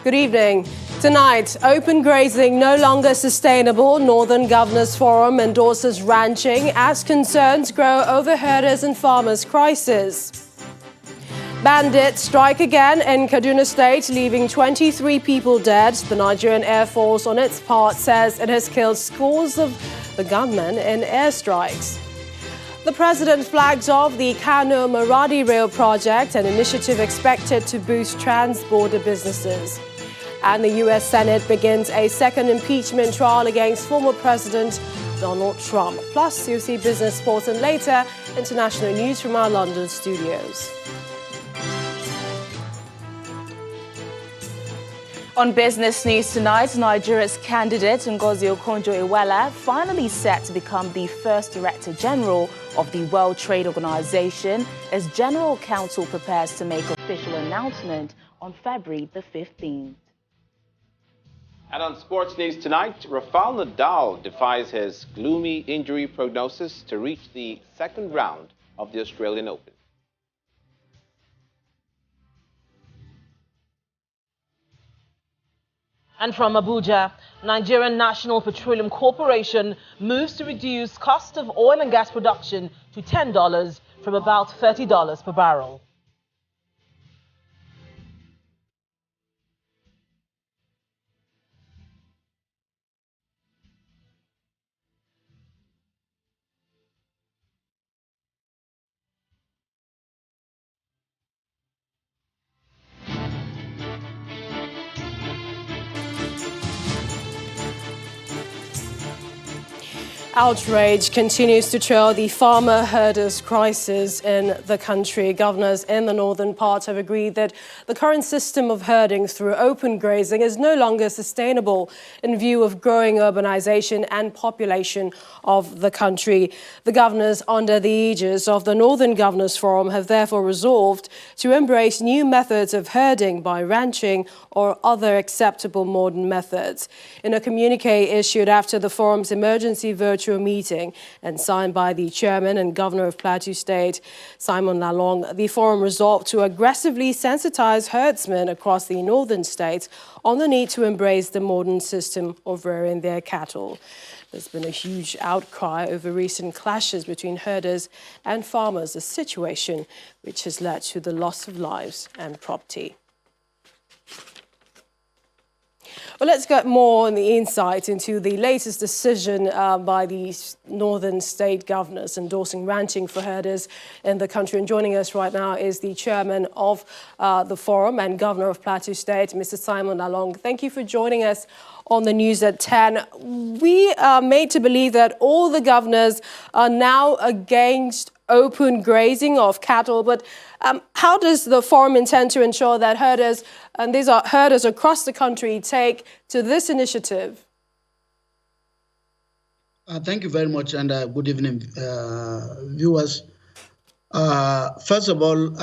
Good evening. Tonight, open grazing no longer sustainable. Northern Governors Forum endorses ranching as concerns grow over herders and farmers' crisis. Bandits strike again in Kaduna State, leaving 23 people dead. The Nigerian Air Force, on its part, says it has killed scores of the gunmen in airstrikes. The president flags off the Kano-Maradi rail project, an initiative expected to boost trans-border businesses. And the U.S. Senate begins a second impeachment trial against former President Donald Trump. Plus, you'll see business, sports, and later, international news from our London studios. On business news tonight, Nigeria's candidate Ngozi Okonjo-Iweala finally set to become the first Director General of the World Trade Organization as General Counsel prepares to make official announcement on February the 15th. And on sports news tonight, Rafael Nadal defies his gloomy injury prognosis to reach the second round of the Australian Open. And from Abuja, Nigerian National Petroleum Corporation moves to reduce cost of oil and gas production to $10 from about $30 per barrel. Outrage continues to trail the farmer herders crisis in the country. Governors in the northern part have agreed that the current system of herding through open grazing is no longer sustainable in view of growing urbanization and population of the country. The governors, under the aegis of the Northern Governors Forum, have therefore resolved to embrace new methods of herding by ranching or other acceptable modern methods. In a communique issued after the forum's emergency virtual meeting and signed by the chairman and governor of Plateau State, Simon Lalong, the forum resolved to aggressively sensitize herdsmen across the northern states on the need to embrace the modern system of rearing their cattle. There's been a huge outcry over recent clashes between herders and farmers, a situation which has led to the loss of lives and property. Well, let's get more on the insight into the latest decision by the northern state governors endorsing ranching for herders in the country. And joining us right now is the chairman of the forum and governor of Plateau State, Mr. Simon Lalong. Thank you for joining us on the news at 10. We are made to believe that all the governors are now against open grazing of cattle, but how does the forum intend to ensure that herders, and these are herders across the country, take to this initiative? Thank you very much, and good evening, viewers. First of all,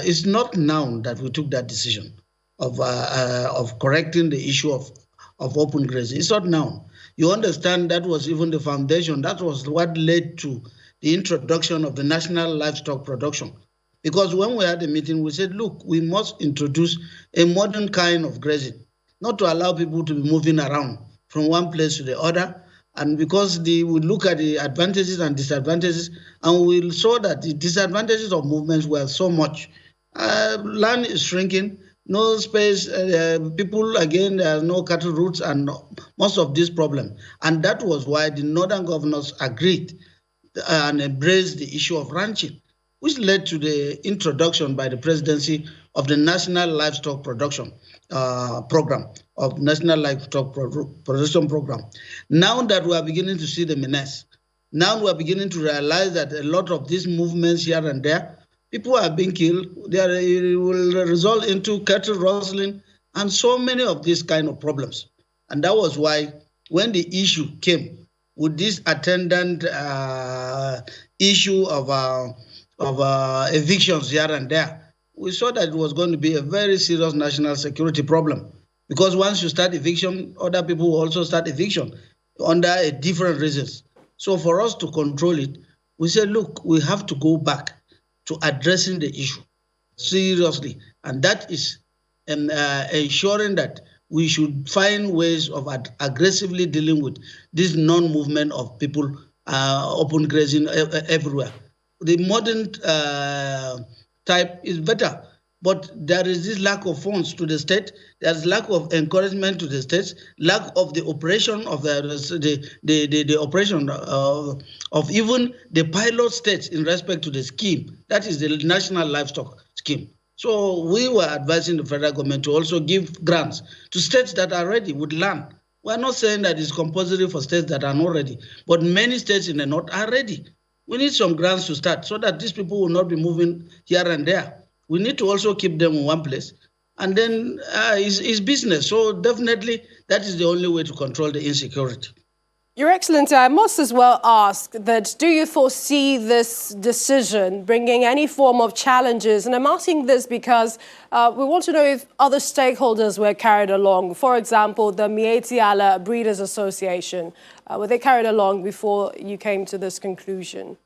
it's not now that we took that decision of correcting the issue of open grazing. It's not now. You understand that was even the foundation. That was what led to the introduction of the national livestock production. Because when we had a meeting, we said, look, we must introduce a modern kind of grazing, not to allow people to be moving around from one place to the other. And because we look at the advantages and disadvantages, and we saw that the disadvantages of movements were so much. Land is shrinking, no space, people, again, there are no cattle routes and most of these problems. And that was why the northern governors agreed and embraced the issue of ranching, which led to the introduction by the presidency of the National Livestock Production Program, of National Livestock Production Program. Now that we are beginning to see the menace, now we are beginning to realize that a lot of these movements here and there, people are being killed, it will result into cattle rustling and so many of these kind of problems. And that was why when the issue came, with this attendant issue of evictions here and there, we saw that it was going to be a very serious national security problem. Because once you start eviction, other people will also start eviction under a different reasons. So for us to control it, we said, look, we have to go back to addressing the issue seriously. And that is ensuring that we should find ways of aggressively dealing with this non-movement of people open grazing everywhere. The modern type is better, but there is this lack of funds to the state. There's lack of encouragement to the states, lack of the operation of the operation of even the pilot states in respect to the scheme. That is the National Livestock Scheme. So we were advising the federal government to also give grants to states that are ready with land. We're not saying that it's compulsory for states that are not ready, but many states in the north are ready. We need some grants to start so that these people will not be moving here and there. We need to also keep them in one place. And then it's business. So definitely that is the only way to control the insecurity. Your Excellency, I must as well ask that do you foresee this decision bringing any form of challenges? And I'm asking this because we want to know if other stakeholders were carried along. For example, the Mieti Allah Breeders Association, were they carried along before you came to this conclusion?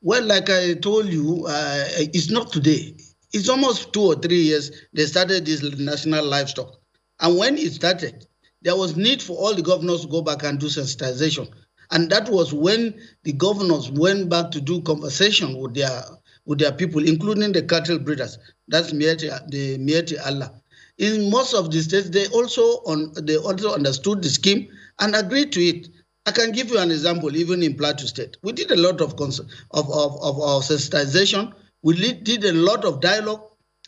Well, like I told you, it's not today. It's almost 2 or 3 years they started this national livestock. And when it started, there was need for all the governors to go back and do sensitization. And that was when the governors went back to do conversation with their people, including the cattle breeders. That's the Mieti Allah. In most of the states, they also understood the scheme and agreed to it. I can give you an example, even in Plateau State. We did a lot of sensitization. We did a lot of dialogue.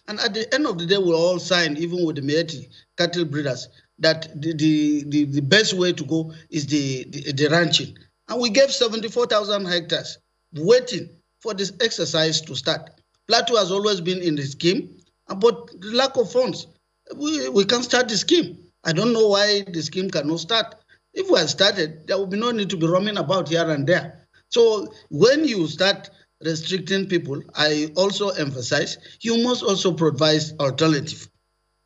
And at the end of the day, we all signed, even with the Mieti cattle breeders, that the best way to go is the ranching. And we gave 74,000 hectares waiting for this exercise to start. Plateau has always been in the scheme, but the lack of funds, we can't start the scheme. I don't know why the scheme cannot start. If we had started, there would be no need to be roaming about here and there. So when you start restricting people, I also emphasize, you must also provide alternative.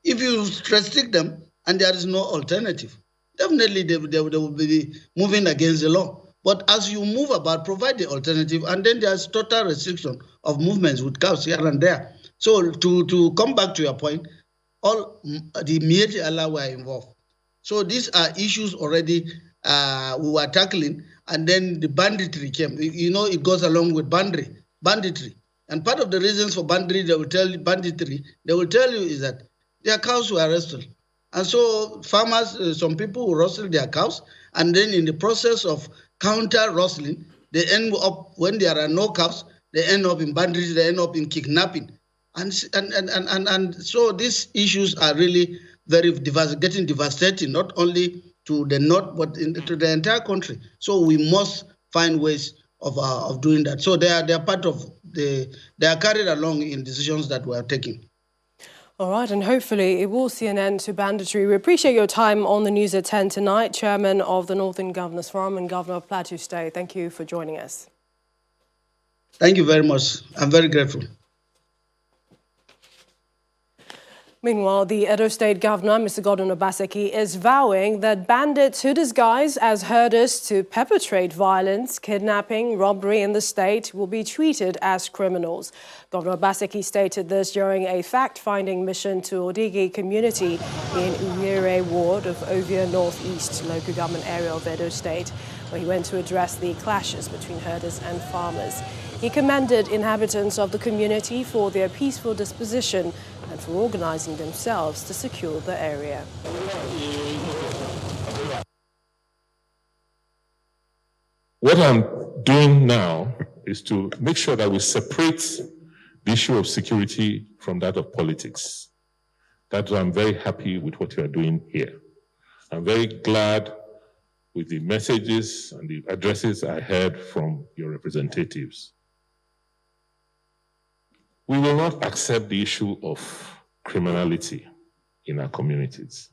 If you restrict them and there is no alternative, definitely they will be moving against the law. But as you move about, provide the alternative, and then there's total restriction of movements with cows here and there. So to come back to your point, all the Mieti Allah were involved. So these are issues already we were tackling, and then the banditry came. You know, it goes along with banditry. And part of the reasons for banditry, they will tell you is that their cows were rustled. And so farmers, some people will rustle their cows, and then in the process of counter rustling, they end up, when there are no cows, they end up in banditry, they end up in kidnapping. And so these issues are really getting devastating, not only to the north, but to the entire country. So we must find ways of doing that. So they are part of they are carried along in decisions that we are taking. All right, and hopefully it will see an end to banditry. We appreciate your time on the news at 10 tonight, Chairman of the Northern Governors Forum and Governor of Plateau State. Thank you for joining us. Thank you very much. I'm very grateful. Meanwhile, the Edo State Governor, Mr. Gordon Obaseki, is vowing that bandits who disguise as herders to perpetrate violence, kidnapping, robbery in the state will be treated as criminals. Governor Obaseki stated this during a fact-finding mission to Odigi community in Uyere ward of Ovia Northeast local government area of Edo State, where he went to address the clashes between herders and farmers. He commended inhabitants of the community for their peaceful disposition and for organizing themselves to secure the area. What I'm doing now is to make sure that we separate the issue of security from that of politics. That's why I'm very happy with what you are doing here. I'm very glad with the messages and the addresses I heard from your representatives. We will not accept the issue of criminality in our communities.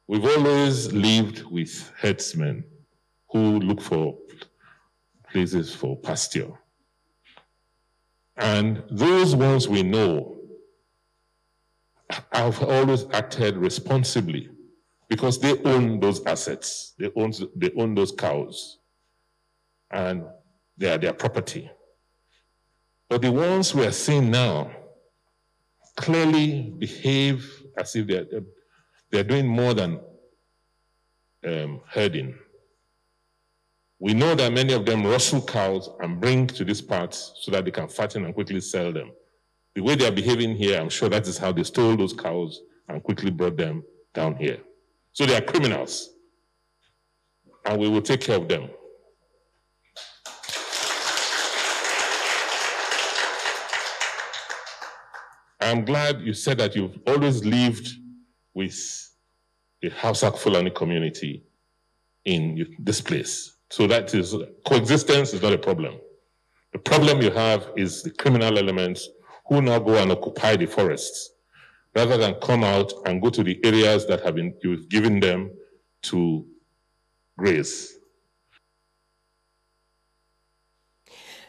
We've always lived with herdsmen who look for places for pasture. And those ones we know have always acted responsibly because they own those assets, they own those cows, and they are their property. But the ones we are seeing now clearly behave as if they're doing more than herding. We know that many of them rustle cows and bring to these parts so that they can fatten and quickly sell them. The way they're behaving here, I'm sure that is how they stole those cows and quickly brought them down here. So they are criminals, and we will take care of them. I'm glad you said that you've always lived with the Hausa Fulani community in this place. So that is, coexistence is not a problem. The problem you have is the criminal elements who now go and occupy the forests, rather than come out and go to the areas that you've given them to graze.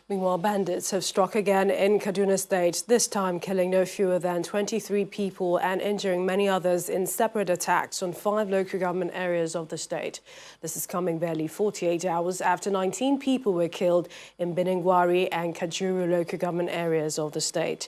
Meanwhile, bandits have struck again in Kaduna State, this time killing no fewer than 23 people and injuring many others in separate attacks on 5 local government areas of the state. This is coming barely 48 hours after 19 people were killed in Beningwari and Kajuru local government areas of the state.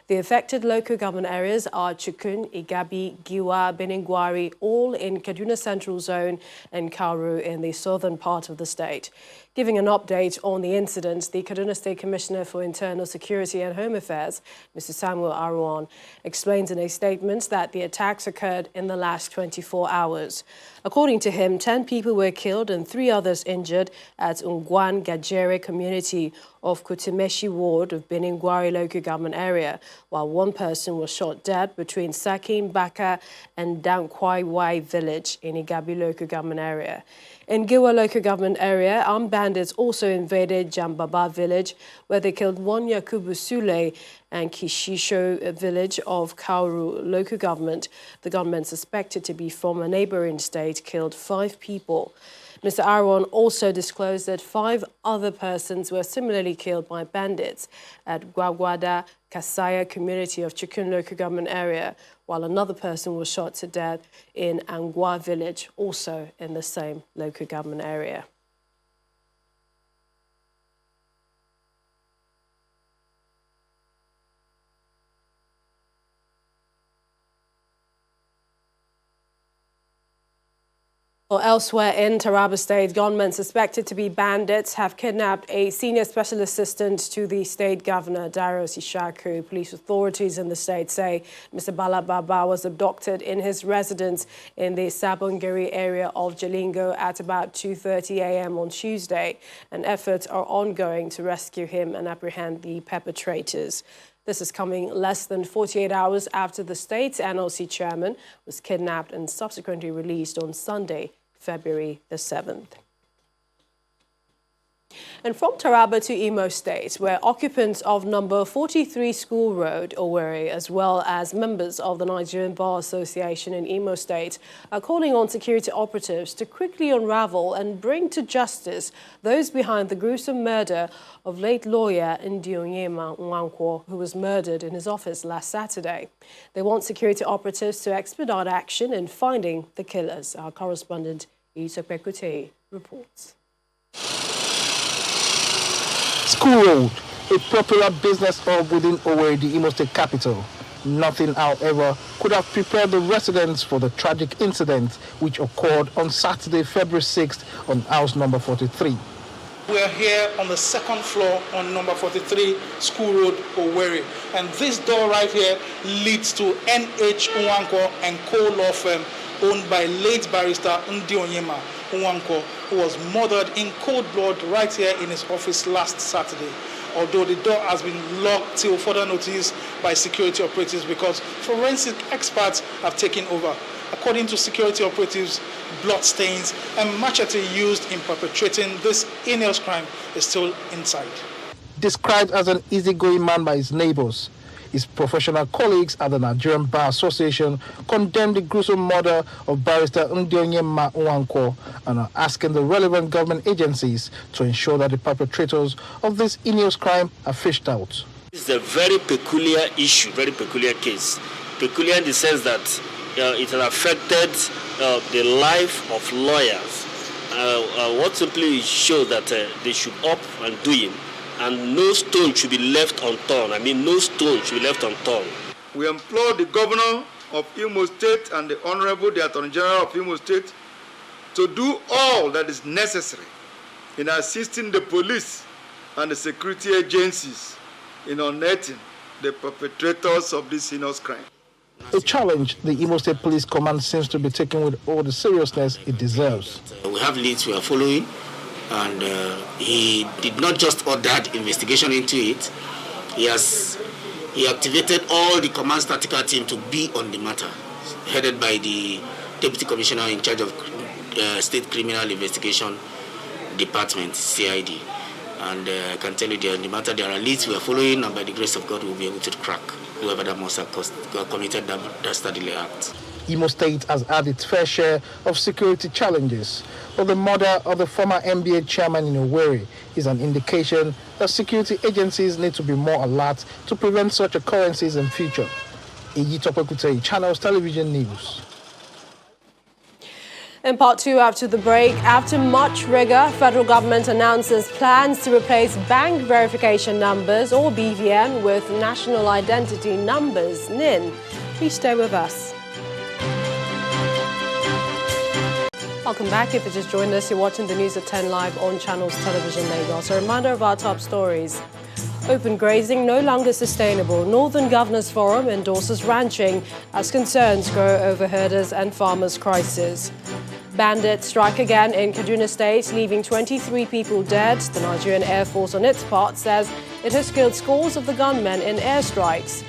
The affected local government areas are Chukun, Igabi, Giwa, Beningwari, all in Kaduna Central Zone, and Kauru in the southern part of the state. Giving an update on the incident, the Kaduna State Commissioner for Internal Security and Home Affairs, Mr. Samuel Aruan, explains in a statement that the attacks occurred in the last 24 hours. According to him, 10 people were killed and 3 others injured at Ungwan Gajere community of Kutimeshi ward of Beningwari local government area, while 1 person was shot dead between Sakin Baka and Dankwaiwai village in Igabi local government area. In Giwa local government area, armed bandits also invaded Jambaba village, where they killed 1 Yakubu Sule and Kishisho village of Kauru local government. The gunmen suspected to be from a neighboring state killed 5 people. Mr. Aron also disclosed that 5 other persons were similarly killed by bandits at Gwagwada, Kasaya community of Chukun local government area, while another person was shot to death in Angwa village, also in the same local government area. Well, elsewhere in Taraba State, gunmen suspected to be bandits have kidnapped a senior special assistant to the state governor, Darius Ishaku. Police authorities in the state say Mr. Balababa was abducted in his residence in the Sabongeri area of Jalingo at about 2:30 a.m. on Tuesday, and efforts are ongoing to rescue him and apprehend the perpetrators. This is coming less than 48 hours after the state's NLC chairman was kidnapped and subsequently released on Sunday, February the 7th. And from Taraba to Imo State, where occupants of number 43 School Road, Owerri, as well as members of the Nigerian Bar Association in Imo State, are calling on security operatives to quickly unravel and bring to justice those behind the gruesome murder of late lawyer Ndionyema Nwankwo, who was murdered in his office last Saturday. They want security operatives to expedite action in finding the killers. Our correspondent, Isopekute, reports. School Road, a popular business hub within Owerri, the Imo State capital. Nothing, however, could have prepared the residents for the tragic incident which occurred on Saturday, February 6th on house number 43. We are here on the 2nd floor on number 43 School Road, Owerri. And this door right here leads to NH Nwankwo and Co law firm owned by late barrister Ndionyema Nwankwo, who was murdered in cold blood right here in his office last Saturday. Although the door has been locked till further notice by security operatives because forensic experts have taken over. According to security operatives, blood stains and machete used in perpetrating this heinous crime is still inside. Described as an easygoing man by his neighbors, his professional colleagues at the Nigerian Bar Association condemned the gruesome murder of barrister Ndionyema Nwankwo and are asking the relevant government agencies to ensure that the perpetrators of this heinous crime are fished out. It's a very peculiar issue, very peculiar case. Peculiar in the sense that it has affected the life of lawyers. What simply shows that they should up and do him, and no stone should be left unturned. I mean, no stone should be left unturned. We implore the Governor of Imo State and the Honorable the Attorney General of Imo State to do all that is necessary in assisting the police and the security agencies in unearthing the perpetrators of this heinous crime. A challenge the Imo State Police Command seems to be taking with all the seriousness it deserves. We have leads we are following, and he did not just order the investigation into it. He activated all the command statistical team to be on the matter, headed by the Deputy Commissioner in charge of State Criminal Investigation Department, CID. And I can tell you on the matter, there are leads we are following, and by the grace of God, we will be able to crack whoever that must have committed that dastardly act. Imo State has had its fair share of security challenges, but the murder of the former NBA chairman in Owerri is an indication that security agencies need to be more alert to prevent such occurrences in future. Eyi Topekute, Channels Television News. In part two, after the break, after much rigor, federal government announces plans to replace bank verification numbers, or BVN, with national identity numbers, NIN. Please stay with us. Welcome back. If you just joined us, you're watching the news at 10 live on Channels Television Lagos. A reminder of our top stories. Open grazing no longer sustainable. Northern Governors Forum endorses ranching as concerns grow over herders and farmers' crisis. Bandits strike again in Kaduna State, leaving 23 people dead. The Nigerian Air Force, on its part, says it has killed scores of the gunmen in airstrikes.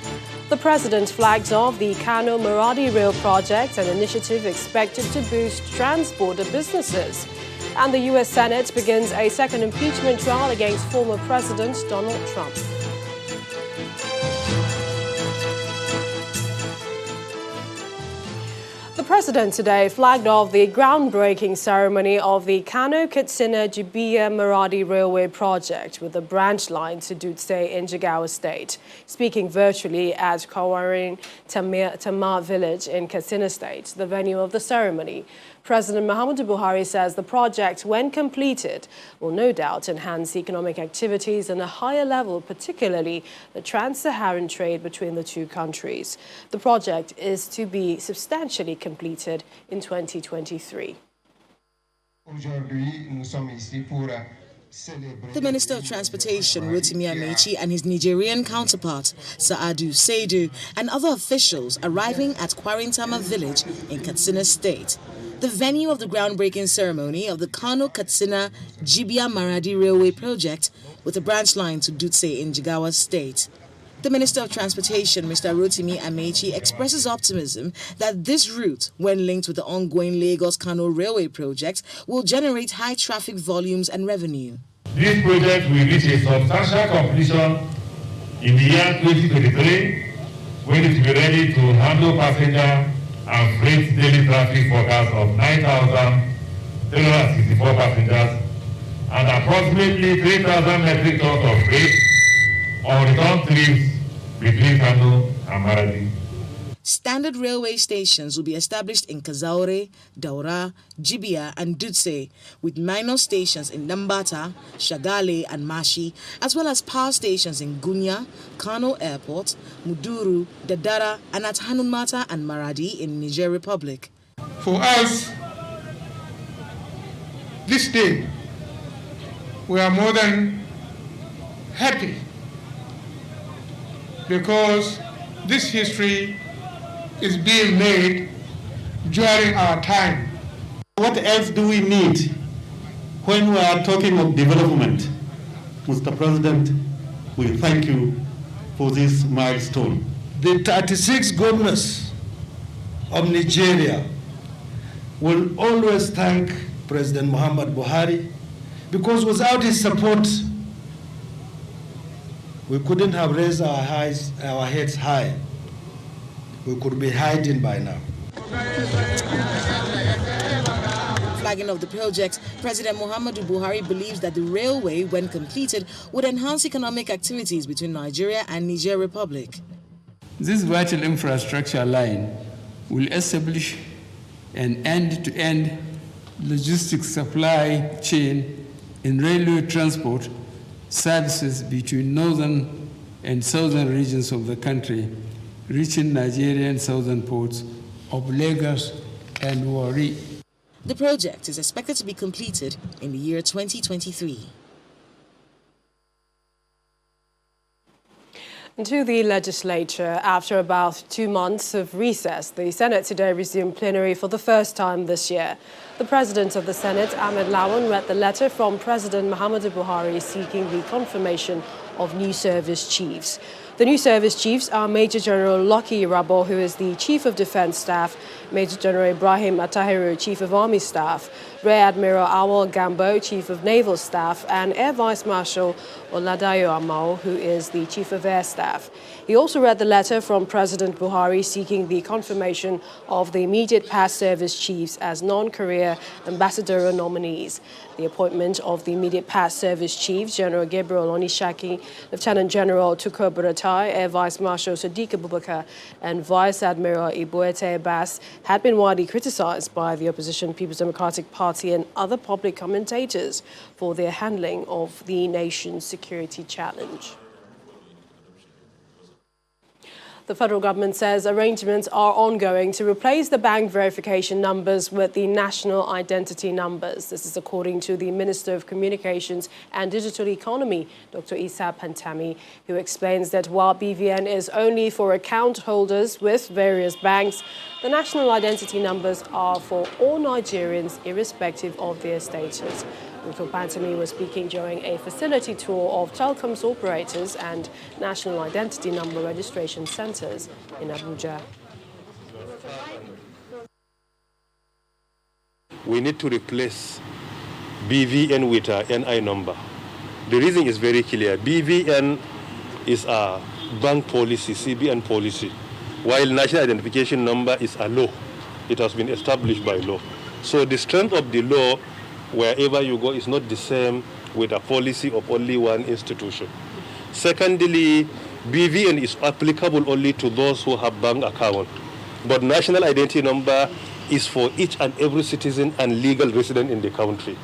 The president flags off the Kano-Maradi rail project, an initiative expected to boost trans-border businesses. And the U.S. Senate begins a second impeachment trial against former President Donald Trump. The president today flagged off the groundbreaking ceremony of the Kano-Maradi railway project with a branch line to Dutse in Jigawa State. Speaking virtually at Kawarin Tamar village in Katsina State, the venue of the ceremony, President Muhammadu Buhari says the project, when completed, will no doubt enhance economic activities on a higher level, particularly the trans-Saharan trade between the two countries. The project is to be substantially completed in 2023. The Minister of Transportation, Rotimi Amechi, and his Nigerian counterpart, Saadu Seidu, and other officials arriving at Kwarintama village in Katsina State, the venue of the groundbreaking ceremony of the Kano-Maradi railway project with a branch line to Dutse in Jigawa State. The Minister of Transportation, Mr. Rotimi Amechi, expresses optimism that this route, when linked with the ongoing Lagos-Kano railway project, will generate high traffic volumes and revenue. This project will reach a substantial completion in the year 2023, when it will be ready to handle passenger and freight daily traffic forecast of 9,364 passengers and approximately 3,000 metric tons of freight on return trips between Kano and Maradi. Standard railway stations will be established in Kazaure, Daura, Jibia and Dutse, with minor stations in Nambata, Shagale and Mashi, as well as power stations in Gunya, Kano Airport, Muduru, Dadara and at Hanumata and Maradi in Niger Republic. For us, this day, we are more than happy because this history is being made during our time. What else do we need when we are talking of development? Mr. President, we thank you for this milestone. The 36 governors of Nigeria will always thank President Muhammadu Buhari, because without his support, we couldn't have raised our heads high. We could be hiding by now. Flagging of the project, President Muhammadu Buhari believes that the railway, when completed, would enhance economic activities between Nigeria and Niger Republic. This vital infrastructure line will establish an end-to-end logistics supply chain in railway transport services between northern and southern regions of the country, reaching Nigerian southern ports of Lagos and Warri. The project is expected to be completed in the year 2023. To the legislature, after about 2 months of recess, the Senate today resumed plenary for the first time this year. The President of the Senate, Ahmed Lawan, read the letter from President Muhammadu Buhari seeking the confirmation of new service chiefs. The new service chiefs are Major General Lucky Rabo, who is the Chief of Defense Staff, Major General Ibrahim Atahiru, Chief of Army Staff, Rear Admiral Awal Gambo, Chief of Naval Staff, and Air Vice Marshal Oladayo Amao, who is the Chief of Air Staff. He also read the letter from President Buhari seeking the confirmation of the immediate past service chiefs as non-career ambassadorial nominees. The appointment of the immediate past service chiefs, General Gabriel Onishaki, Lieutenant General Tukur Buratai, Air Vice Marshal Sadiq Abubakar, and Vice Admiral Ibuete Abbas, had been widely criticized by the opposition People's Democratic Party and other public commentators for their handling of the nation's security challenge. The federal government says arrangements are ongoing to replace the bank verification numbers with the national identity numbers. This is according to the Minister of Communications and Digital Economy, Dr. Isa Pantami, who explains that while BVN is only for account holders with various banks, the national identity numbers are for all Nigerians, irrespective of their status. Dr. Pantami was speaking during a facility tour of telecoms operators and national identity number registration centers in Abuja. We need to replace BVN with a NI number. The reason is very clear. BVN is a bank policy, CBN policy, while national identification number is a law. It has been established by law. So the strength of the law wherever you go is not the same with a policy of only one institution. Secondly, BVN is applicable only to those who have bank account, but national identity number is for each and every citizen and legal resident in the country.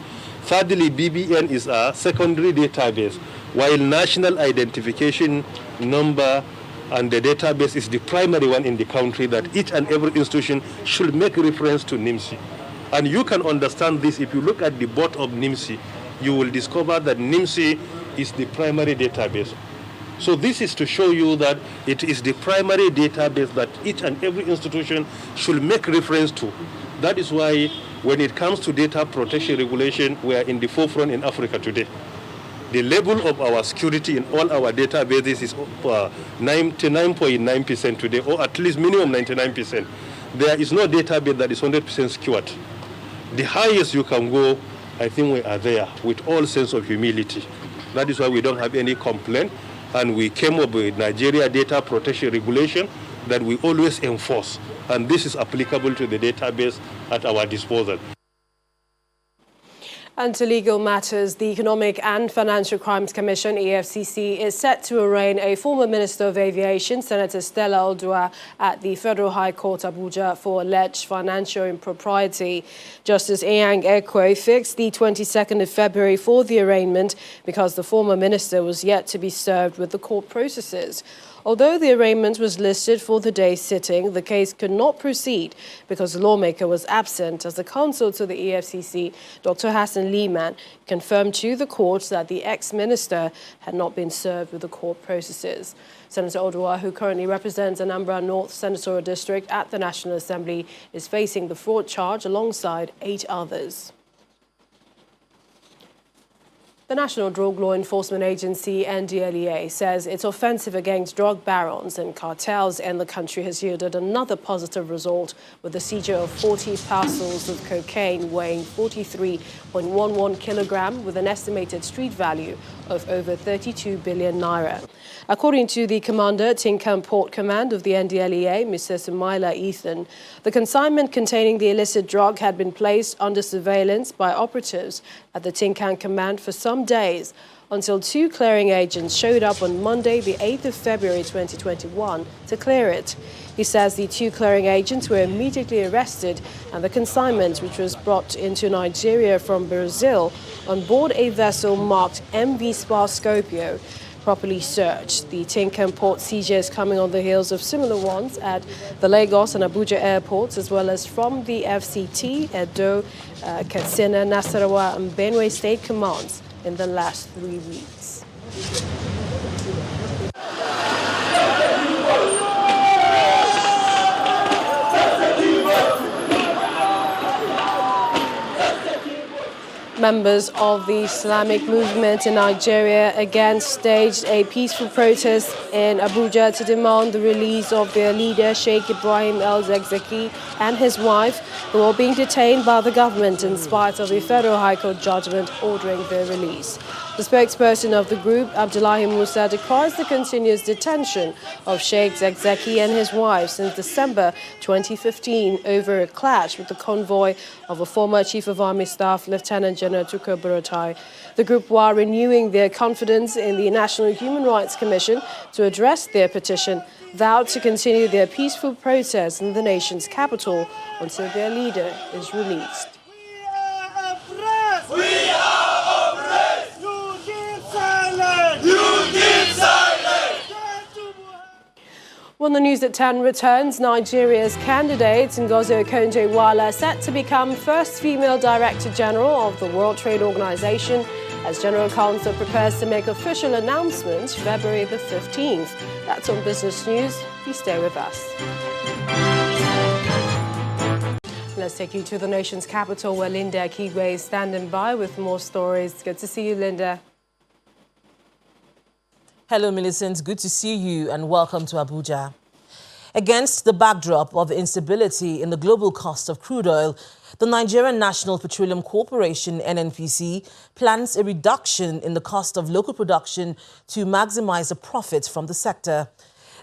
Thirdly, BVN is a secondary database, while national identification number and the database is the primary one in the country that each and every institution should make reference to NIMSI. And you can understand this if you look at the board of NIMSI, you will discover that NIMSI is the primary database. So this is to show you that it is the primary database that each and every institution should make reference to. That is why when it comes to data protection regulation, we are in the forefront in Africa today. The level of our security in all our databases is 99.9% today, or at least minimum 99%. There is no database that is 100% secured. The highest you can go, I think we are there with all sense of humility. That is why we don't have any complaint, and we came up with Nigeria Data Protection Regulation that we always enforce, and this is applicable to the database at our disposal. And to legal matters, the Economic and Financial Crimes Commission, EFCC, is set to arraign a former Minister of Aviation, Senator Stella Odua, at the Federal High Court, Abuja, for alleged financial impropriety. Justice Eyang Ekwe fixed the 22nd of February for the arraignment because the former minister was yet to be served with the court processes. Although the arraignment was listed for the day's sitting, the case could not proceed because the lawmaker was absent, as the counsel to the EFCC, Dr. Hassan Liman, confirmed to the court that the ex-minister had not been served with the court processes. Senator Odua, who currently represents Anambra North Senatorial District at the National Assembly, is facing the fraud charge alongside 8 others. The National Drug Law Enforcement Agency, NDLEA, says its offensive against drug barons and cartels in the country has yielded another positive result with the seizure of 40 parcels of cocaine weighing 43.11 kilogram with an estimated street value of over 32 billion naira. According to the commander at Tinkan Port Command of the NDLEA, Mr. Sumaila Ethan, the consignment containing the illicit drug had been placed under surveillance by operatives at the Tinkan Command for some days until 2 clearing agents showed up on Monday, the 8th of February 2021, to clear it. He says the 2 clearing agents were immediately arrested and the consignment, which was brought into Nigeria from Brazil on board a vessel marked MV Spar Skopje, properly searched. The Tinkan port seizure is coming on the heels of similar ones at the Lagos and Abuja airports, as well as from the FCT, Edo, Katsina, Nasarawa and Benue state commands in the last 3 weeks. Members of the Islamic movement in Nigeria again staged a peaceful protest in Abuja to demand the release of their leader, Sheikh Ibrahim el-Zakzaky, and his wife, who are being detained by the government in spite of a federal high court judgment ordering their release. The spokesperson of the group, Abdullahi Musa, decries the continuous detention of Sheikh Zakzaky and his wife since December 2015 over a clash with the convoy of a former Chief of Army Staff, Lieutenant General Tukur Buratai. The group, while renewing their confidence in the National Human Rights Commission to address their petition, vowed to continue their peaceful protest in the nation's capital until their leader is released. When the news at 10 returns, Nigeria's candidate Ngozi Okonjo-Iweala set to become first female Director General of the World Trade Organization as General Counsel prepares to make official announcements February the 15th. That's on Business News. Please stay with us. Let's take you to the nation's capital where Linda Akigwe is standing by with more stories. Good to see you, Linda. Hello, Millicent. Good to see you and welcome to Abuja. Against the backdrop of instability in the global cost of crude oil, the Nigerian National Petroleum Corporation, NNPC, plans a reduction in the cost of local production to maximize the profits from the sector.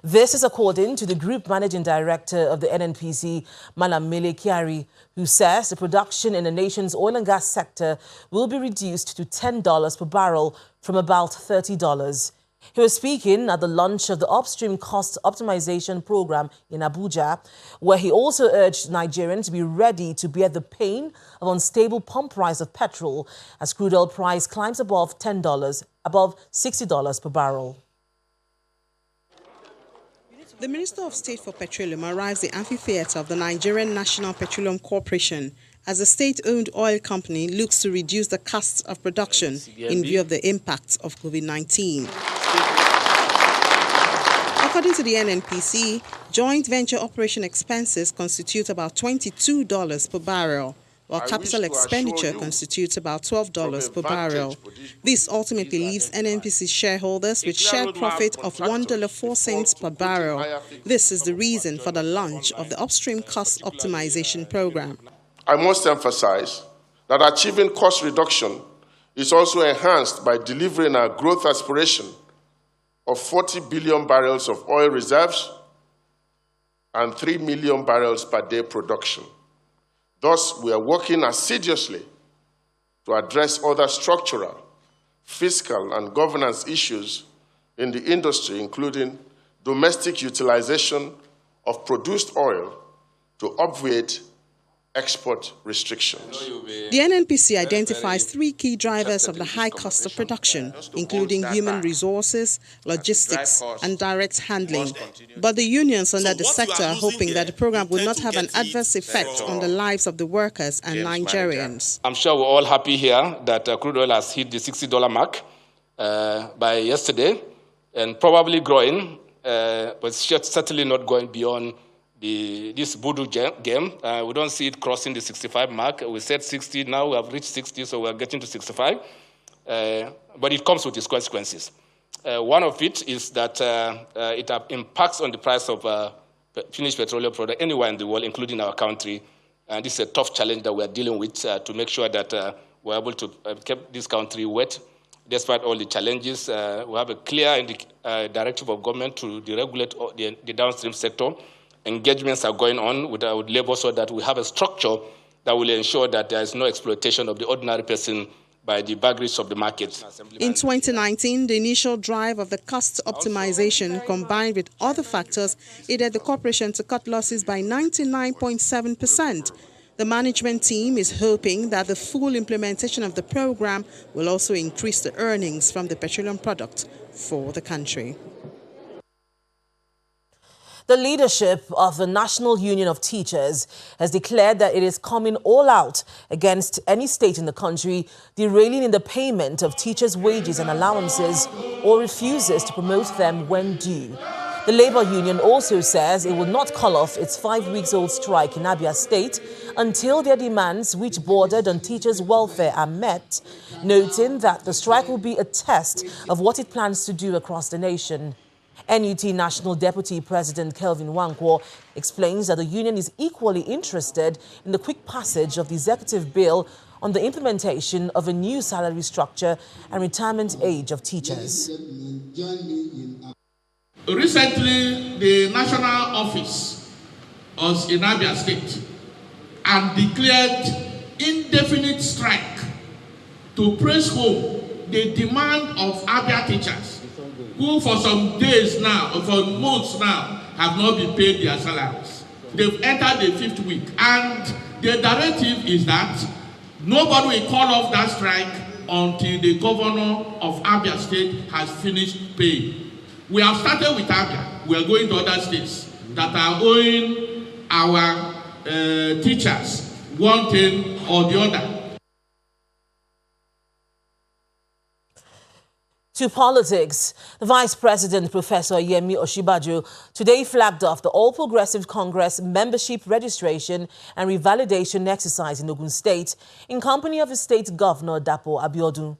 This is according to the Group Managing Director of the NNPC, Malam Mele Kyari, who says the production in the nation's oil and gas sector will be reduced to $10 per barrel from about $30. He was speaking at the launch of the Upstream cost optimization program in Abuja, where he also urged Nigerians to be ready to bear the pain of unstable pump price of petrol as crude oil price climbs above $10, above $60 per barrel. The Minister of State for Petroleum arrives at the amphitheatre of the Nigerian National Petroleum Corporation as the state-owned oil company looks to reduce the costs of production in view of the impacts of COVID-19. According to the NNPC, joint venture operation expenses constitute about $22 per barrel, while capital expenditure constitutes about $12 per barrel. This ultimately leaves NNPC shareholders with share profit of $1.04 per barrel. This is the reason for the launch of the Upstream cost optimization program. I must emphasize that achieving cost reduction is also enhanced by delivering our growth aspiration of 40 billion barrels of oil reserves and 3 million barrels per day production. Thus, we are working assiduously to address other structural, fiscal, and governance issues in the industry, including domestic utilization of produced oil to obviate export restrictions. The NNPC identifies 3 key drivers of the high cost of production, including human resources, logistics, and direct handling. But the unions under the sector are hoping that the program will not have an adverse effect on the lives of the workers and Nigerians. I'm sure we're all happy here that crude oil has hit the $60 mark by yesterday and probably growing, but certainly not going beyond this voodoo game. We don't see it crossing the 65 mark. We said 60, now we have reached 60, so we're getting to 65. But it comes with its consequences. One of it is that it impacts on the price of finished petroleum product anywhere in the world, including our country. And this is a tough challenge that we're dealing with to make sure that we're able to keep this country wet, despite all the challenges. We have a clear directive of government to deregulate the downstream sector. Engagements are going on with labor so that we have a structure that will ensure that there is no exploitation of the ordinary person by the vagaries of the market. In 2019, the initial drive of the cost optimization combined with other factors aided the corporation to cut losses by 99.7%. The management team is hoping that the full implementation of the program will also increase the earnings from the petroleum product for the country. The leadership of the National Union of Teachers has declared that it is coming all out against any state in the country derailing in the payment of teachers' wages and allowances or refuses to promote them when due. The Labour Union also says it will not call off its 5-week-old strike in Abia State until their demands, which bordered on teachers' welfare, are met, noting that the strike will be a test of what it plans to do across the nation. NUT National Deputy President Kelvin Wankwo explains that the union is equally interested in the quick passage of the executive bill on the implementation of a new salary structure and retirement age of teachers. Recently, the national office was in Abia State and declared indefinite strike to press home the demand of Abia teachers, who for some days now, or for months now, have not been paid their salaries. They've entered the 5th week, and the directive is that nobody will call off that strike until the governor of Abia State has finished paying. We have started with Abia. We are going to other states that are owing our teachers one thing or the other. To politics, the Vice President, Professor Yemi Osinbajo, today flagged off the All Progressive Congress membership registration and revalidation exercise in Ogun State in company of the state governor, Dapo Abiodun.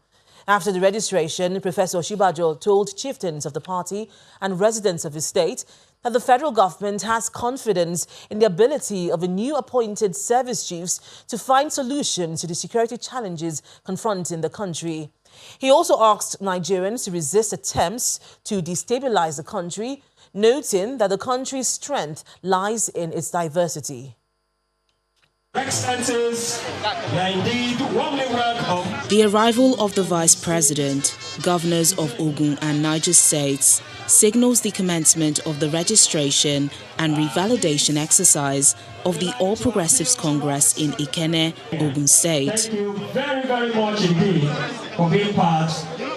After the registration, Professor Osinbajo told chieftains of the party and residents of his state that the federal government has confidence in the ability of the new appointed service chiefs to find solutions to the security challenges confronting the country. He also asked Nigerians to resist attempts to destabilize the country, noting that the country's strength lies in its diversity. Excellencies, you are indeed warmly welcome. The arrival of the Vice President, governors of Ogun and Niger states signals the commencement of the registration and revalidation exercise of the All Progressives Congress in Ikenne, Ogun State. Thank you very, very much indeed for being part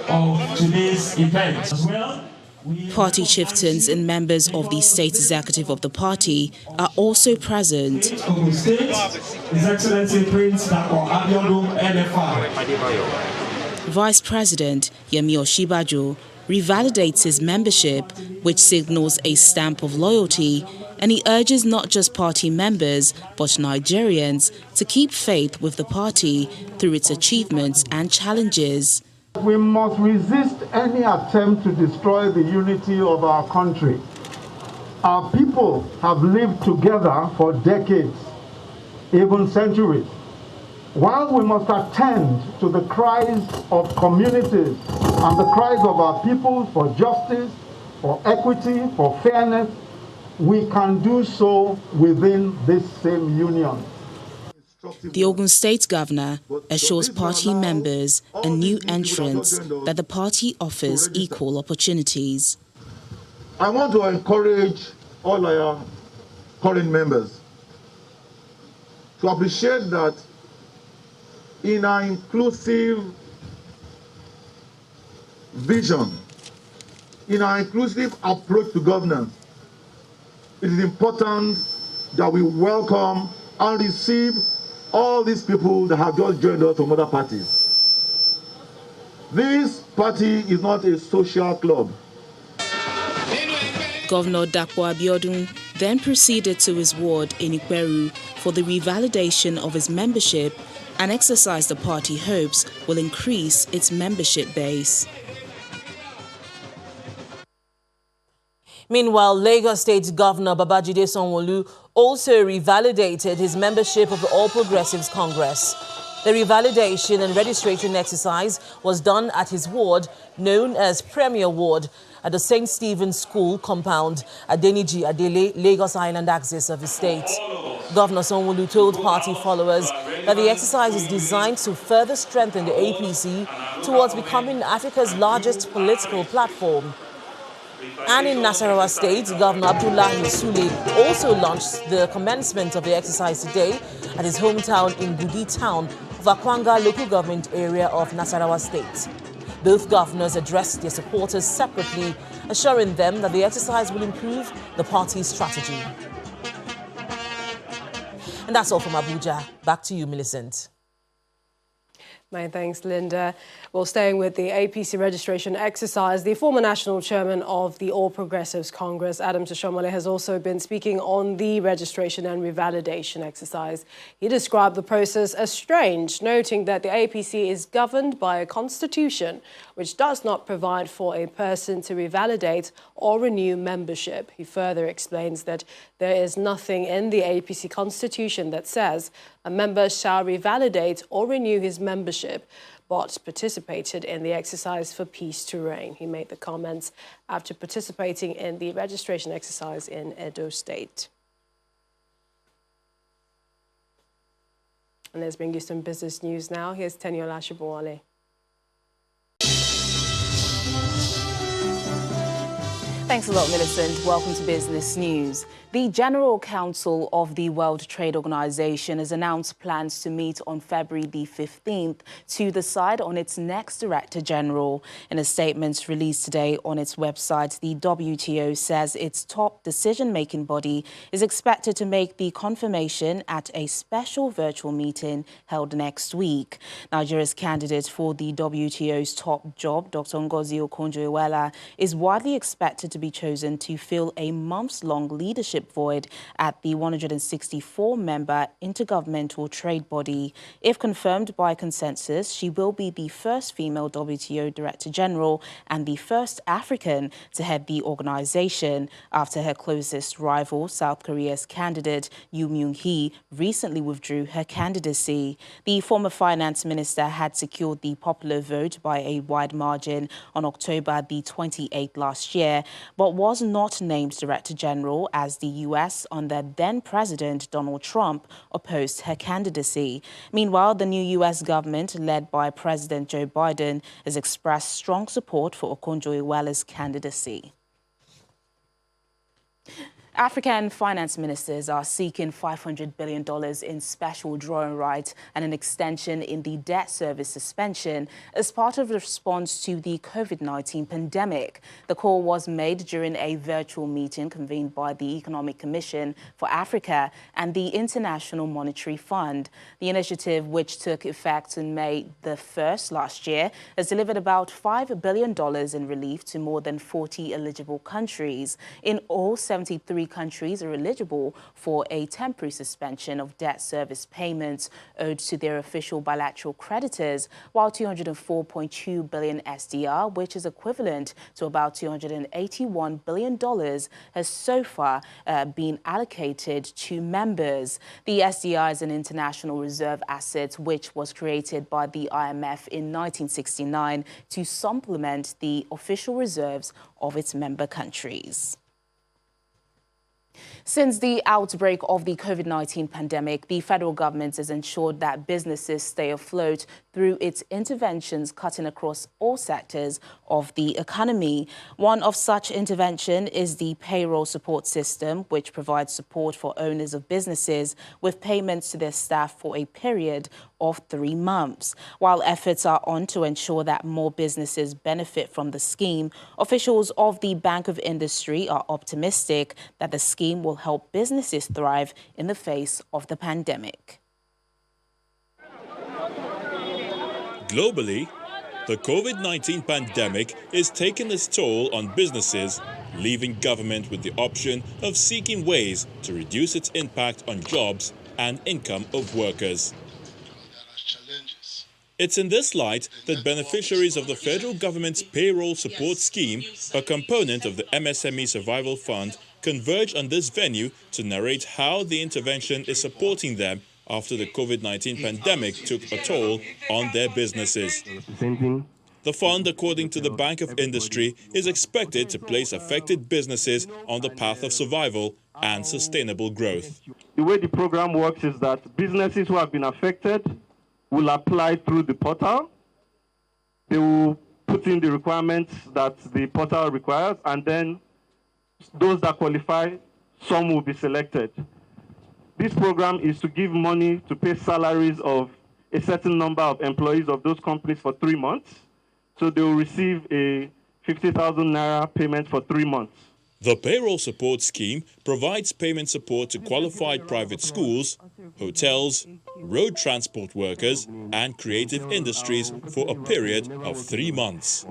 of today's event as well. Party chieftains and members of the state executive of the party are also present. Ogun State, His Excellency Prince Dapo Abiodun NFR. Vice President Yemi Osinbajo revalidates his membership, which signals a stamp of loyalty, and he urges not just party members but Nigerians to keep faith with the party through its achievements and challenges. We must resist any attempt to destroy the unity of our country. Our people have lived together for decades, even centuries. While we must attend to the cries of communities and the cries of our people for justice, for equity, for fairness, we can do so within this same union. The Ogun State governor assures party members and new entrants that the party offers equal opportunities. I want to encourage all our current members to appreciate that in our inclusive vision, in our inclusive approach to governance, it is important that we welcome and receive all these people that have just joined us from other parties. This party is not a social club. Governor Dapo Abiodun then proceeded to his ward in Ikweru for the revalidation of his membership and exercise the party hopes will increase its membership base. Meanwhile, Lagos State Governor Babajide Sanwo-Olu also revalidated his membership of the All Progressives Congress. The revalidation and registration exercise was done at his ward, known as Premier Ward, at the St. Stephen's School compound at Deniji Adele, Lagos Island axis of the state. Governor Sanwo-Olu told party followers that the exercise is designed to further strengthen the APC towards becoming Africa's largest political platform. And in Nasarawa State, Governor Abdullahi Sule also launched the commencement of the exercise today at his hometown in Gudi town of Akwanga local government area of Nasarawa State. Both governors addressed their supporters separately, assuring them that the exercise will improve the party's strategy. And that's all from Abuja. Back to you, Millicent. Many thanks, Linda. Well, staying with the APC registration exercise, the former national chairman of the All Progressives Congress, Adam Tashomale, has also been speaking on the registration and revalidation exercise. He described the process as strange, noting that the APC is governed by a constitution which does not provide for a person to revalidate or renew membership. He further explains that there is nothing in the APC constitution that says a member shall revalidate or renew his membership, but participated in the exercise for peace to reign. He made the comments after participating in the registration exercise in Edo State. And let's bring you some business news now. Here's Teniola Shibowale. Thanks a lot, Millicent. Welcome to Business News. The General Council of the World Trade Organization has announced plans to meet on February the 15th to decide on its next Director General. In a statement released today on its website, the WTO says its top decision-making body is expected to make the confirmation at a special virtual meeting held next week. Nigeria's candidate for the WTO's top job, Dr. Ngozi Okonjo-Iweala, is widely expected to be chosen to fill a months-long leadership void at the 164-member Intergovernmental Trade Body. If confirmed by consensus, she will be the first female WTO Director General and the first African to head the organization after her closest rival, South Korea's candidate Yoo Myung-hee, recently withdrew her candidacy. The former finance minister had secured the popular vote by a wide margin on October the 28th last year, but was not named Director General as the U.S. under then-President Donald Trump opposed her candidacy. Meanwhile, the new U.S. government, led by President Joe Biden, has expressed strong support for Okonjo-Iweala's candidacy. African finance ministers are seeking $500 billion in special drawing rights and an extension in the debt service suspension as part of the response to the COVID-19 pandemic. The call was made during a virtual meeting convened by the Economic Commission for Africa and the International Monetary Fund. The initiative, which took effect on May the 1st last year, has delivered about $5 billion in relief to more than 40 eligible countries. In all, 73 countries are eligible for a temporary suspension of debt service payments owed to their official bilateral creditors, while 204.2 billion SDR, which is equivalent to about $281 billion, has so far been allocated to members. The SDR is an international reserve asset which was created by the IMF in 1969 to supplement the official reserves of its member countries. Since the outbreak of the COVID-19 pandemic, the federal government has ensured that businesses stay afloat through its interventions cutting across all sectors of the economy. One of such intervention is the payroll support system, which provides support for owners of businesses with payments to their staff for a period of 3 months. While efforts are on to ensure that more businesses benefit from the scheme, officials of the Bank of Industry are optimistic that the scheme will help businesses thrive in the face of the pandemic. Globally, the COVID-19 pandemic is taking its toll on businesses, leaving government with the option of seeking ways to reduce its impact on jobs and income of workers. It's in this light that beneficiaries of the federal government's payroll support scheme, a component of the MSME Survival Fund, converge on this venue to narrate how the intervention is supporting them after the COVID-19 pandemic took a toll on their businesses. The fund, according to the Bank of Industry, is expected to place affected businesses on the path of survival and sustainable growth. The way the program works is that businesses who have been affected will apply through the portal. They will put in the requirements that the portal requires, and then those that qualify, some will be selected. This program is to give money to pay salaries of a certain number of employees of those companies for 3 months. So they will receive a 50,000 naira payment for 3 months. The payroll support scheme provides payment support to qualified private schools, hotels, road transport workers, and creative industries for a period of 3 months.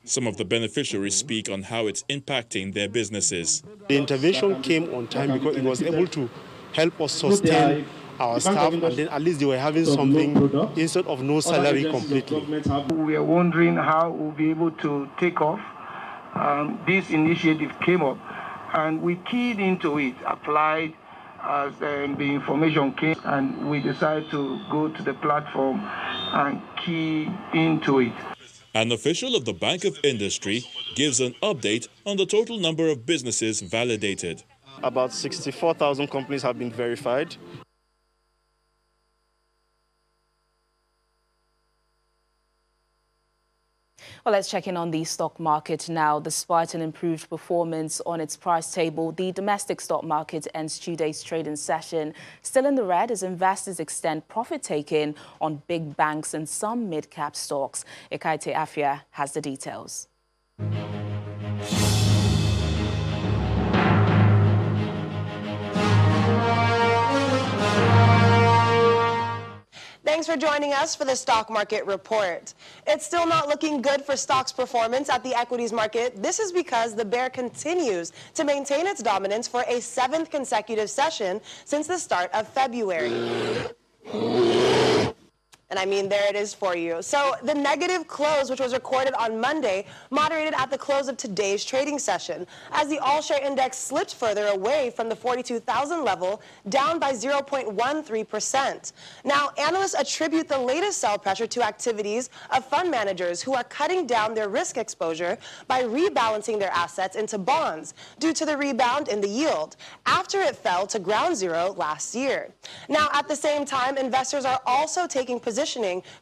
Some of the beneficiaries speak on how it's impacting their businesses. The intervention came on time because it was able to help us sustain our staff, and then at least they were having something instead of no salary completely. We are wondering how we'll be able to take off. This initiative came up, and we keyed into it, applied as the information came, and we decided to go to the platform and key into it. An official of the Bank of Industry gives an update on the total number of businesses validated. About 64,000 companies have been verified. Well, let's check in on the stock market now. Despite an improved performance on its price table, the domestic stock market ends today's trading session still in the red as investors extend profit-taking on big banks and some mid-cap stocks. Ekaite Afia has the details. Thanks for joining us for the Stock Market Report. It's still not looking good for stocks performance at the equities market. This is because the bear continues to maintain its dominance for a 7th consecutive session since the start of February. And I mean, there it is for you. So the negative close, which was recorded on Monday, moderated at the close of today's trading session, as the all-share index slipped further away from the 42,000 level, down by 0.13%. Now, analysts attribute the latest sell pressure to activities of fund managers who are cutting down their risk exposure by rebalancing their assets into bonds due to the rebound in the yield, after it fell to ground zero last year. Now, at the same time, investors are also taking positioning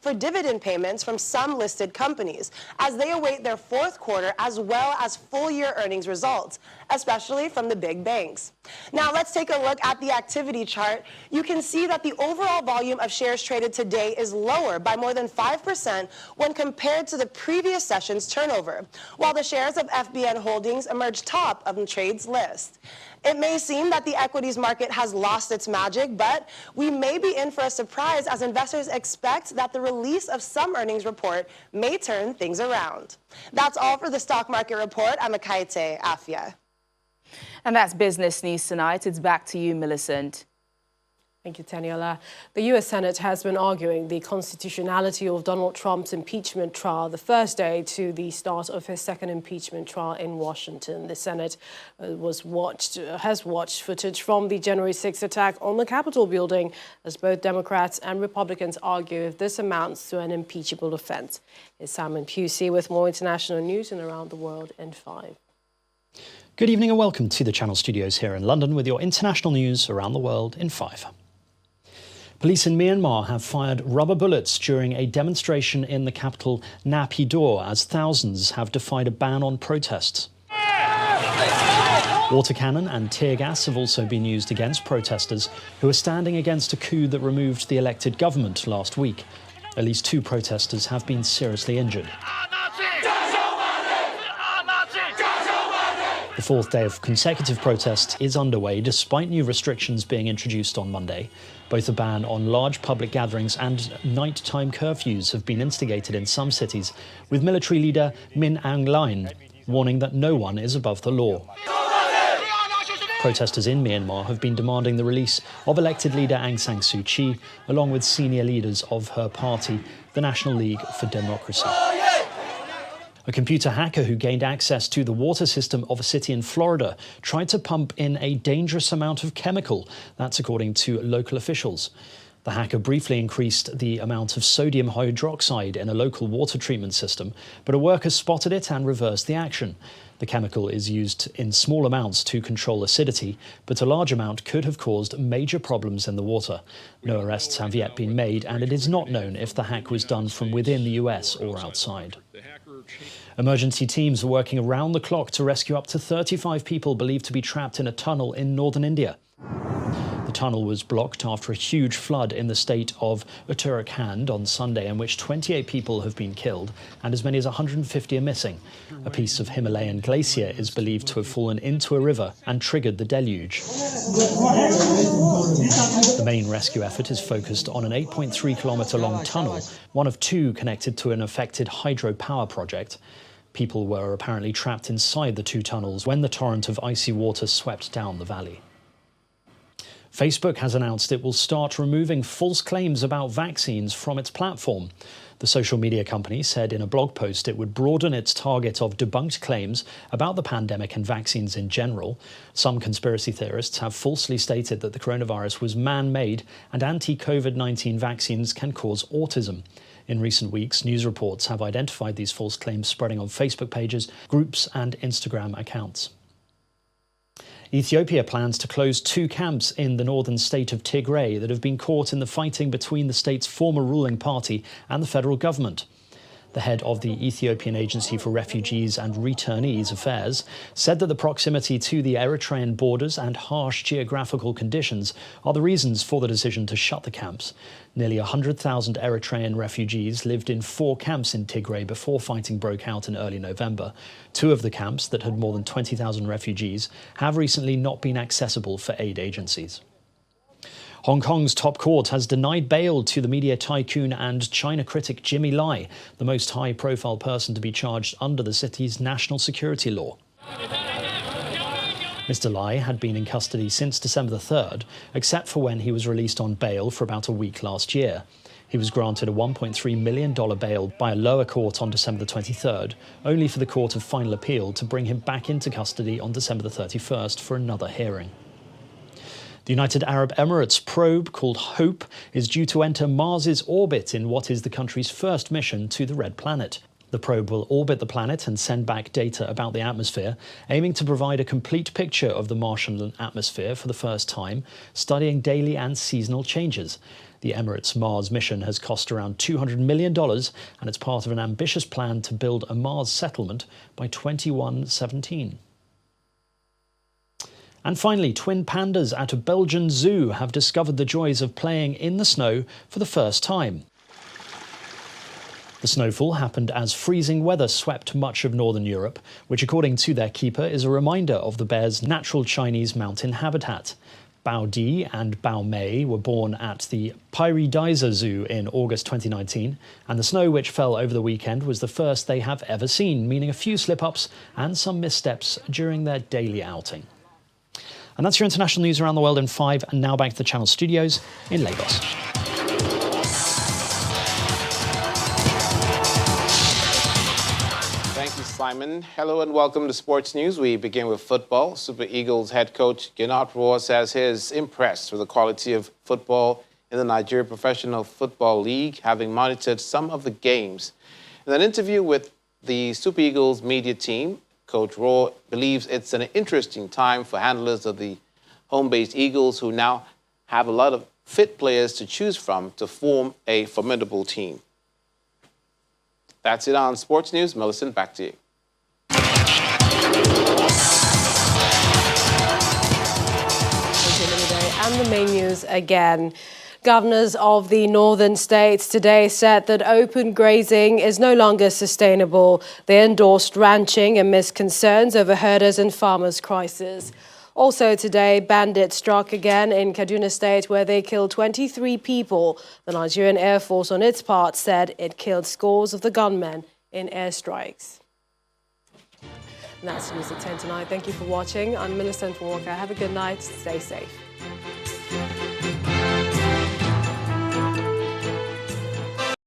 for dividend payments from some listed companies as they await their 4th quarter as well as full-year earnings results, especially from the big banks. Now, let's take a look at the activity chart. You can see that the overall volume of shares traded today is lower by more than 5% when compared to the previous session's turnover, while the shares of FBN Holdings emerged top of the trades list. It may seem that the equities market has lost its magic, but we may be in for a surprise as investors expect that the release of some earnings report may turn things around. That's all for the Stock Market Report. I'm Ekaite Afia. And that's business news tonight. It's back to you, Millicent. Thank you, Taniola. The U.S. Senate has been arguing the constitutionality of Donald Trump's impeachment trial, the first day to the start of his 2nd impeachment trial in Washington. The Senate has watched footage from the January 6th attack on the Capitol building as both Democrats and Republicans argue if this amounts to an impeachable offense. It's Simon Pusey with more international news and around the world in 5. Good evening and welcome to the Channel Studios here in London with your international news around the world in 5. Police in Myanmar have fired rubber bullets during a demonstration in the capital Naypyidaw as thousands have defied a ban on protests. Water cannon and tear gas have also been used against protesters who are standing against a coup that removed the elected government last week. At least 2 protesters have been seriously injured. The 4th day of consecutive protest is underway despite new restrictions being introduced on Monday. Both a ban on large public gatherings and nighttime curfews have been instigated in some cities, with military leader Min Aung Hlaing warning that no one is above the law. Protesters in Myanmar have been demanding the release of elected leader Aung San Suu Kyi, along with senior leaders of her party, the National League for Democracy. A computer hacker who gained access to the water system of a city in Florida tried to pump in a dangerous amount of chemical. That's according to local officials. The hacker briefly increased the amount of sodium hydroxide in a local water treatment system, but a worker spotted it and reversed the action. The chemical is used in small amounts to control acidity, but a large amount could have caused major problems in the water. No arrests have yet been made, and it is not known if the hack was done from within the US or outside. Emergency teams are working around the clock to rescue up to 35 people believed to be trapped in a tunnel in northern India. The tunnel was blocked after a huge flood in the state of Uttarakhand on Sunday, in which 28 people have been killed and as many as 150 are missing. A piece of Himalayan glacier is believed to have fallen into a river and triggered the deluge. The main rescue effort is focused on an 8.3-kilometre long tunnel, one of two connected to an affected hydropower project. People were apparently trapped inside the two tunnels when the torrent of icy water swept down the valley. Facebook has announced it will start removing false claims about vaccines from its platform. The social media company said in a blog post it would broaden its target of debunked claims about the pandemic and vaccines in general. Some conspiracy theorists have falsely stated that the coronavirus was man-made and anti-COVID-19 vaccines can cause autism. In recent weeks, news reports have identified these false claims spreading on Facebook pages, groups and Instagram accounts. Ethiopia plans to close 2 camps in the northern state of Tigray that have been caught in the fighting between the state's former ruling party and the federal government. The head of the Ethiopian Agency for Refugees and Returnees Affairs said that the proximity to the Eritrean borders and harsh geographical conditions are the reasons for the decision to shut the camps. Nearly 100,000 Eritrean refugees lived in 4 camps in Tigray before fighting broke out in early November. 2 of the camps that had more than 20,000 refugees have recently not been accessible for aid agencies. Hong Kong's top court has denied bail to the media tycoon and China critic Jimmy Lai, the most high-profile person to be charged under the city's national security law. Mr. Lai had been in custody since December the 3rd, except for when he was released on bail for about a week last year. He was granted a $1.3 million bail by a lower court on December the 23rd, only for the Court of Final Appeal to bring him back into custody on December the 31st for another hearing. The United Arab Emirates probe, called HOPE, is due to enter Mars's orbit in what is the country's first mission to the Red Planet. The probe will orbit the planet and send back data about the atmosphere, aiming to provide a complete picture of the Martian atmosphere for the first time, studying daily and seasonal changes. The Emirates Mars mission has cost around $200 million, and it's part of an ambitious plan to build a Mars settlement by 2117. And finally, twin pandas at a Belgian zoo have discovered the joys of playing in the snow for the first time. The snowfall happened as freezing weather swept much of northern Europe, which according to their keeper is a reminder of the bear's natural Chinese mountain habitat. Bao Di and Bao Mei were born at the Paradise Zoo in August 2019, and the snow which fell over the weekend was the first they have ever seen, meaning a few slip-ups and some missteps during their daily outing. And that's your international news around the world in 5, and now back to the Channel studios in Lagos. Thank you, Simon. Hello and welcome to Sports News. We begin with football. Super Eagles head coach Gennaro Rohr says he is impressed with the quality of football in the Nigeria Professional Football League, having monitored some of the games. In an interview with the Super Eagles media team, Coach Rohr believes it's an interesting time for handlers of the home-based Eagles, who now have a lot of fit players to choose from to form a formidable team. That's it on Sports News. Millicent, back to you. And the main news again. Governors of the northern states today said that open grazing is no longer sustainable. They endorsed ranching amidst concerns over herders and farmers' crisis. Also today, bandits struck again in Kaduna State, where they killed 23 people. The Nigerian Air Force, on its part, said it killed scores of the gunmen in airstrikes. And that's news at 10 tonight. Thank you for watching. I'm Millicent Walker. Have a good night. Stay safe.